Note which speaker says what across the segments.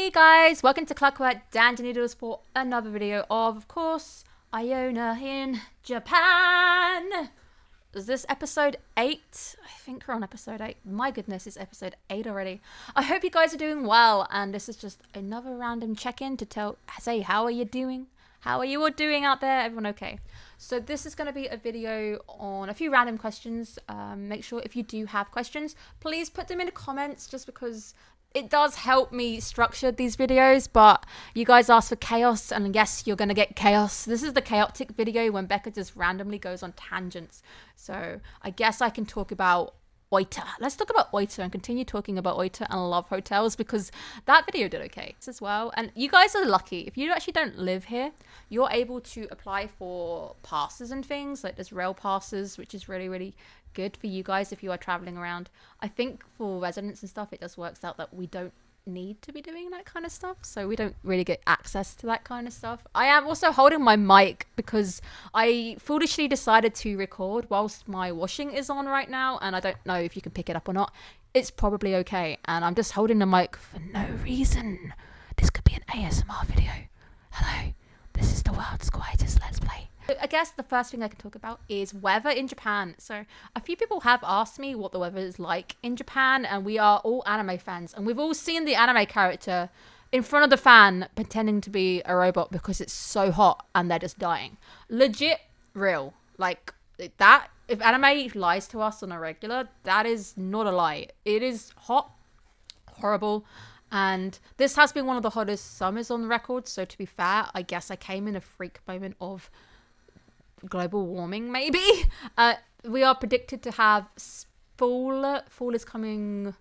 Speaker 1: Hey guys, welcome to Clockwork and Noodles for another video of course, Iona in Japan. Is this episode 8? I think we're on episode 8. My goodness, it's episode 8 already. I hope you guys are doing well, and this is just another random check-in to say how are you doing? How are you all doing out there? Everyone okay? So this is going to be a video on a few random questions. Make sure if you do have questions, please put them in the comments, just because it does help me structure these videos. But you guys asked for chaos, and yes, you're going to get chaos. This is the chaotic video when Becca just randomly goes on tangents. So I guess I can talk about Oita. Let's talk about Oita and continue talking about Oita and love hotels, because that video did okay as well. And you guys are lucky. If you actually don't live here, you're able to apply for passes and things. Like there's rail passes, which is really, really good for you guys if you are traveling around. I think for residents and stuff, it just works out that we don't need to be doing that kind of stuff, so we don't really get access to that kind of stuff. I am also holding my mic because I foolishly decided to record whilst my washing is on right now, and I don't know if you can pick it up or not. It's probably okay, and I'm just holding the mic for no reason. This could be an ASMR video. Hello, this is the world's quietest Let's Play. I guess the first thing I can talk about is weather in Japan. So a few people have asked me what the weather is like in Japan, and we are all anime fans, and we've all seen the anime character in front of the fan pretending to be a robot because it's so hot and they're just dying. Legit real. Like that, if anime lies to us on a regular, that is not a lie. It is hot, horrible. And this has been one of the hottest summers on record, so to be fair, I guess I came in a freak moment of global warming, maybe. We are predicted to have fall is coming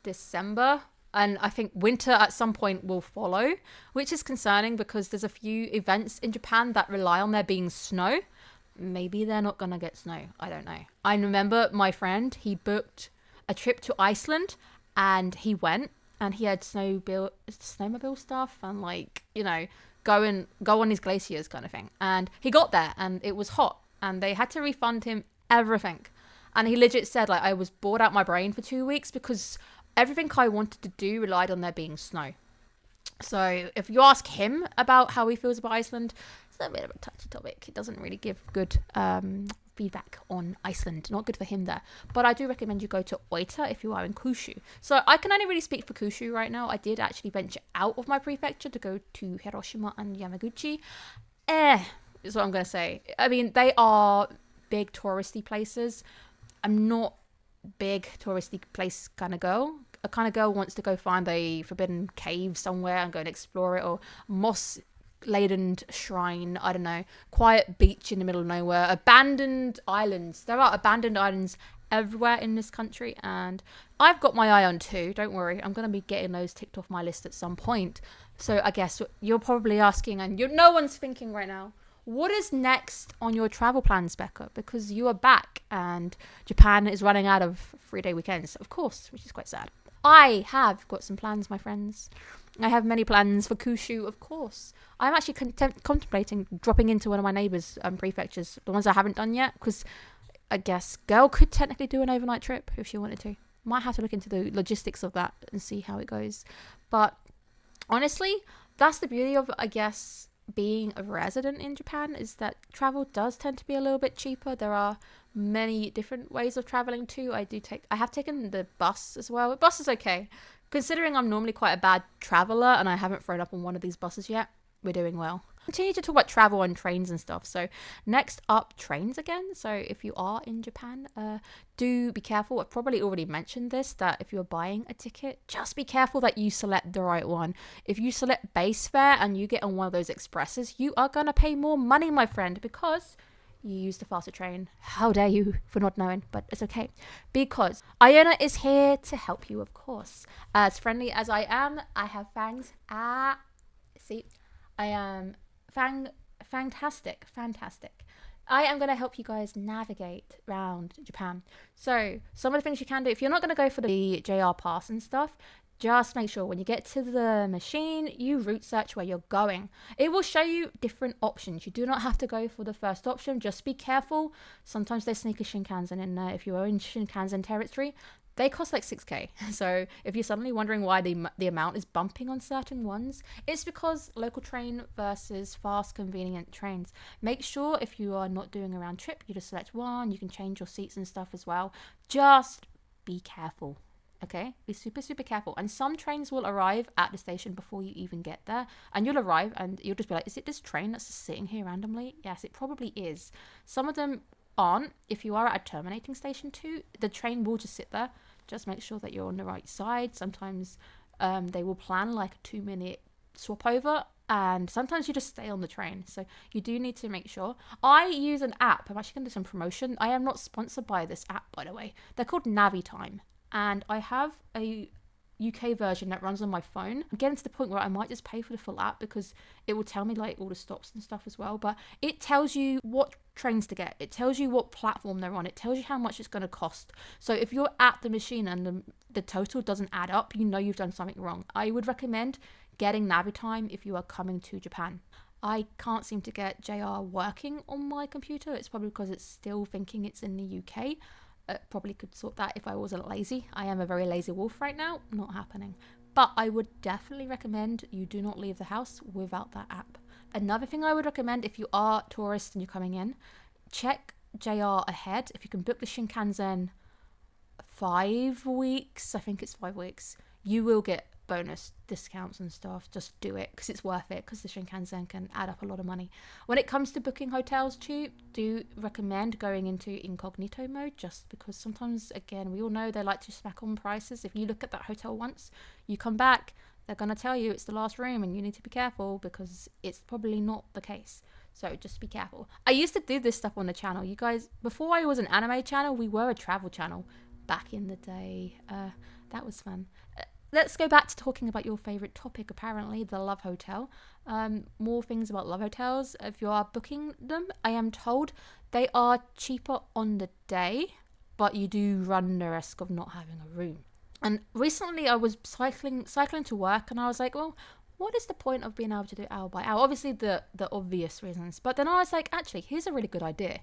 Speaker 1: December, and I think winter at some point will follow, which is concerning because there's a few events in Japan that rely on there being snow. Maybe they're not gonna get snow, I don't know. I remember my friend, he booked a trip to Iceland and he went and he had snowmobile stuff and, like, you know, go on these glaciers kind of thing. And he got there and it was hot and they had to refund him everything. And he legit said, like, I was bored out my brain for 2 weeks because everything I wanted to do relied on there being snow. So if you ask him about how he feels about Iceland, it's a bit of a touchy topic. It doesn't really give good feedback on Iceland. Not good for him there. But I do recommend you go to Oita if you are in Kyushu. So I can only really speak for Kyushu right now. I did actually venture out of my prefecture to go to Hiroshima and Yamaguchi. Is what I'm going to say. I mean, they are big touristy places. I'm not big touristy place kind of girl. A kind of girl wants to go find a forbidden cave somewhere and go and explore it, or moss-laden shrine, I don't know, quiet beach in the middle of nowhere, abandoned islands. There are abandoned islands everywhere in this country, and I've got my eye on two. Don't worry, I'm going to be getting those ticked off my list at some point. So I guess you're probably asking, and no one's thinking right now, what is next on your travel plans, Becca? Because you are back and Japan is running out of 3-day weekends, of course, which is quite sad. I have got some plans, my friends. I have many plans for Kyushu, of course. I'm actually contemplating dropping into one of my neighbours' prefectures, the ones I haven't done yet, because I guess girl could technically do an overnight trip if she wanted to. Might have to look into the logistics of that and see how it goes. But honestly, that's the beauty of, I guess, being a resident in Japan, is that travel does tend to be a little bit cheaper. There are many different ways of traveling too. I have taken the bus as well. The bus is okay. Considering I'm normally quite a bad traveler and I haven't thrown up on one of these buses yet, we're doing well. Continue to talk about travel and trains and stuff. So next up, trains again. So if you are in Japan, do be careful. I've probably already mentioned this, that if you're buying a ticket, just be careful that you select the right one. If you select base fare and you get on one of those expresses, you are going to pay more money, my friend, because you use the faster train. How dare you for not knowing, but it's okay. Because Iona is here to help you, of course. As friendly as I am, I have fangs. See, I am fantastic. I am going to help you guys navigate around Japan. So some of the things you can do, if you're not going to go for the JR pass and stuff, just make sure when you get to the machine, you route search where you're going. It will show you different options. You do not have to go for the first option. Just be careful. Sometimes they sneak a Shinkansen in there. If you are in Shinkansen territory, They cost like 6k. So if you're suddenly wondering why the amount is bumping on certain ones, it's because local train versus fast convenient trains. Make sure if you are not doing a round trip, you just select one. You can change your seats and stuff as well. Just be careful. Okay, be super, super careful. And some trains will arrive at the station before you even get there. And you'll arrive and you'll just be like, is it this train that's just sitting here randomly? Yes, it probably is. Some of them aren't. If you are at a terminating station too, the train will just sit there. Just make sure that you're on the right side. Sometimes they will plan like a 2-minute swap over. And sometimes you just stay on the train. So you do need to make sure. I use an app. I'm actually going to do some promotion. I am not sponsored by this app, by the way. They're called Navitime. And I have a UK version that runs on my phone. I'm getting to the point where I might just pay for the full app because it will tell me like all the stops and stuff as well. But it tells you what trains to get. It tells you what platform they're on. It tells you how much it's going to cost. So if you're at the machine and the total doesn't add up, you know you've done something wrong. I would recommend getting Navitime if you are coming to Japan. I can't seem to get JR working on my computer. It's probably because it's still thinking it's in the UK. Probably could sort that if I wasn't lazy. I am a very lazy wolf right now. Not happening. But I would definitely recommend you do not leave the house without that app. Another thing I would recommend if you are tourists and you're coming in, check JR ahead. If you can book the Shinkansen 5 weeks, I think it's 5 weeks, you will get bonus discounts and stuff. Just do it because it's worth it, because the Shinkansen can add up a lot of money. When it comes to booking hotels too, do recommend going into incognito mode, just because sometimes, again, we all know they like to smack on prices. If you look at that hotel once, you come back, they're going to tell you it's the last room and you need to be careful because it's probably not the case. So just be careful. I used to do this stuff on the channel. You guys, before I was an anime channel, we were a travel channel back in the day. That was fun. Let's go back to talking about your favorite topic, apparently, the love hotel. More things about love hotels. If you are booking them, I am told they are cheaper on the day, but you do run the risk of not having a room. And recently I was cycling to work and I was like, well, what is the point of being able to do hour by hour? Obviously the obvious reasons. But then I was like, actually, here's a really good idea.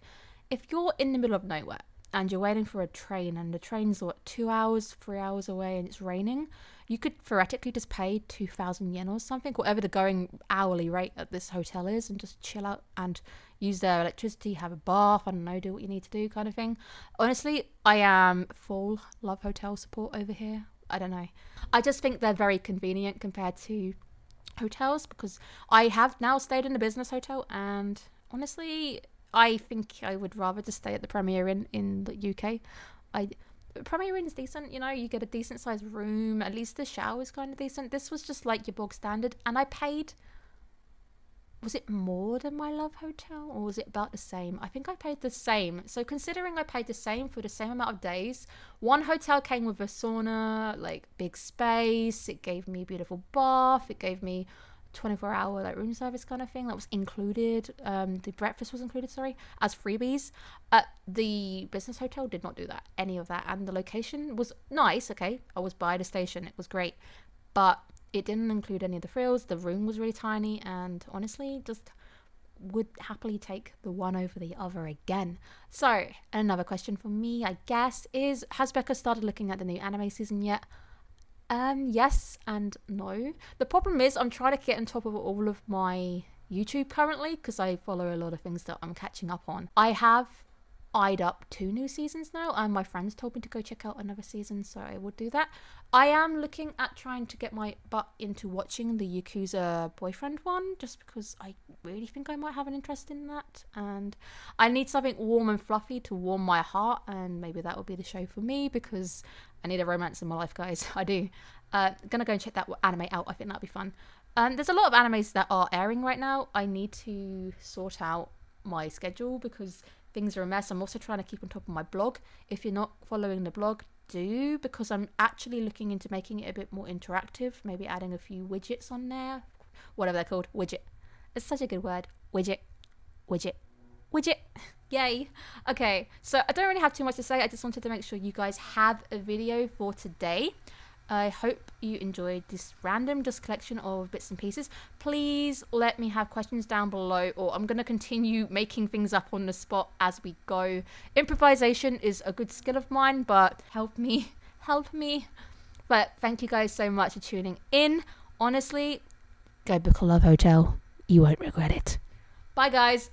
Speaker 1: If you're in the middle of nowhere and you're waiting for a train and the train's 2 hours, 3 hours away and it's raining, you could theoretically just pay 2,000 yen or something, whatever the going hourly rate at this hotel is, and just chill out and use their electricity, have a bath, I don't know, do what you need to do kind of thing. Honestly, I am full love hotel support over here. I don't know. I just think they're very convenient compared to hotels, because I have now stayed in a business hotel and honestly, I think I would rather just stay at the Premier Inn in the UK. Premier Inn's decent, you know, you get a decent sized room, at least the shower's kind of decent. This was just like your bog standard, and I paid, was it more than my love hotel or was it about the same? I think I paid the same. So considering I paid the same for the same amount of days, one hotel came with a sauna, like big space, it gave me a beautiful bath, it gave me 24-hour like room service kind of thing that was included. The breakfast was included, as freebies. The business hotel did not do that, any of that, and the location was nice. Okay, I was by the station, it was great, but it didn't include any of the frills. The room was really tiny, and honestly, just would happily take the one over the other again. So another question for me, I guess, is, has Becca started looking at the new anime season yet? Yes and no. The problem is I'm trying to get on top of all of my YouTube currently because I follow a lot of things that I'm catching up on. I have eyed up 2 new seasons now, and my friends told me to go check out another season, so I will do that. I am looking at trying to get my butt into watching the Yakuza Boyfriend one, just because I really think I might have an interest in that, and I need something warm and fluffy to warm my heart, and maybe that will be the show for me, because I need a romance in my life, guys. I do. Gonna go and check that anime out. I think that'll be fun. There's a lot of animes that are airing right now. I need to sort out my schedule because things are a mess. I'm also trying to keep on top of my blog. If you're not following the blog, do, because I'm actually looking into making it a bit more interactive, maybe adding a few widgets on there, whatever they're called. Widget, it's such a good word. Widget. Yay. Okay, so I don't really have too much to say. I just wanted to make sure you guys have a video for today. I hope you enjoyed this random just collection of bits and pieces. Please let me have questions down below, or I'm going to continue making things up on the spot as we go. Improvisation is a good skill of mine, but help me help me. But thank you guys so much for tuning in. Honestly, go book a Love Hotel. You won't regret it. Bye, guys.